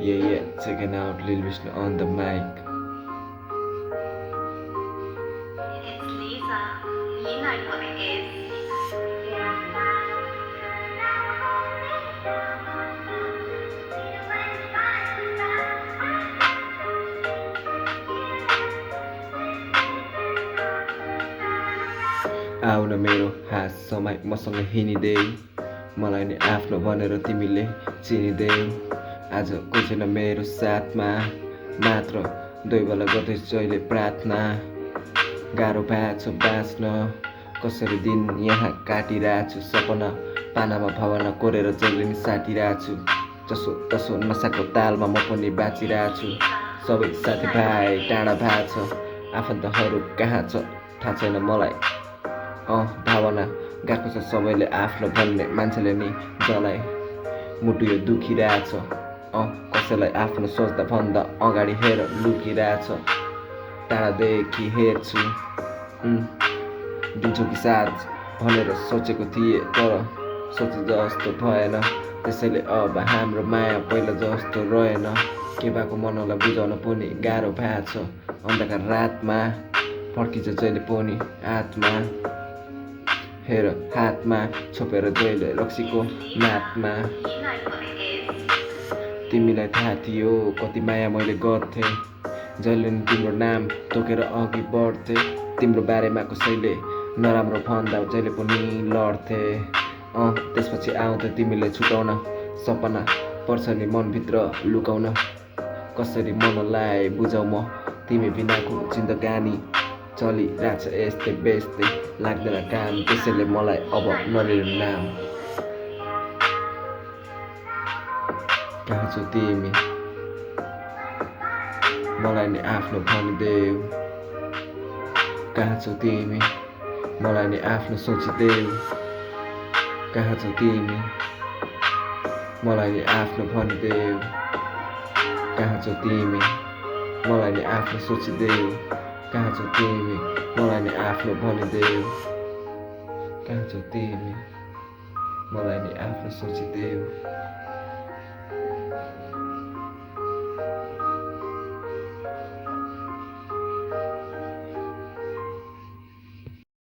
Yeah, checking out Lil Vishnu on the mic. It's Lisa. You know what it is. आउन मेरो हात समय मसँग हिँडिदेऊ मलाई नि आफ्नो भनेर तिमीले चिनिदेऊ आज कोही छैन मेरो साथमा मात्र दुई बेला गर्दैछु जहिले प्रार्थना गाह्रो भएको छ बाँच्न कसरी दिन यहाँ काटिरहेको छु सपना पानामा भावना कोरेर जहिले नि साटिरहेको छु जसो तसो नसाको तालमा म पनि बाँचिरहेको छु सबै साथीभाइ टाढा भएको छ आफन्तहरू कहाँ छ थाहा छैन मलाई भावना गएको छ सबैले आफ्नो भन्ने मान्छेले नि जलाई मुटु यो दुखिरहेछ कसैलाई आफ्नो सोच्दा भन्दा अगाडि हेर लुकिरहेछ टाढादेखि हेर्छु दिन्छु कि साथ भनेर सोचेको थिएँ तर सोचे जस्तो भएन त्यसैले अब हाम्रो माया पहिला जस्तो रहेन के भएको मनलाई बुझाउन पनि गाह्रो भएको छ अन्धकार रातमा फर्किन्छ जहिले पनि आत्मा हेर हातमा छोपेर जहिले रक्सीको नातमा तिमीलाई थाहा थियो कति माया मैले गर्थेँ जहिले नि तिम्रो नाम तोकेर अघि बढ्थे तिम्रो बारेमा कसैले नराम्रो भन्दा जहिले पनि लड्थे त्यसपछि आउँथ्यो तिमीले छुटाउन सपना पर्छ नि मनभित्र लुकाउन कसरी मनलाई बुझाउ म तिमी बिनाको जिन्दगानी चलिरहेछ यस्तै बेस्तै लाग्दैन काम त्यसैले मलाई अब नलिनु नाम कहाँ छौ तिमी मलाई नि आफ्नो भनिदेऊ कहाँ छौ तिमी मलाई नि आफ्नो सोचिदेऊ कहाँ छौ तिमी मलाई नि आफ्नो भनिदेऊ कहाँ छौ तिमी मलाई नि आफ्नो सोचिदेऊ कहाँ छौ तिमी मलाई नि आफ्नो भनिदेऊ कहाँ छौ तिमी मलाई नि आफ्नो सोचिदेऊ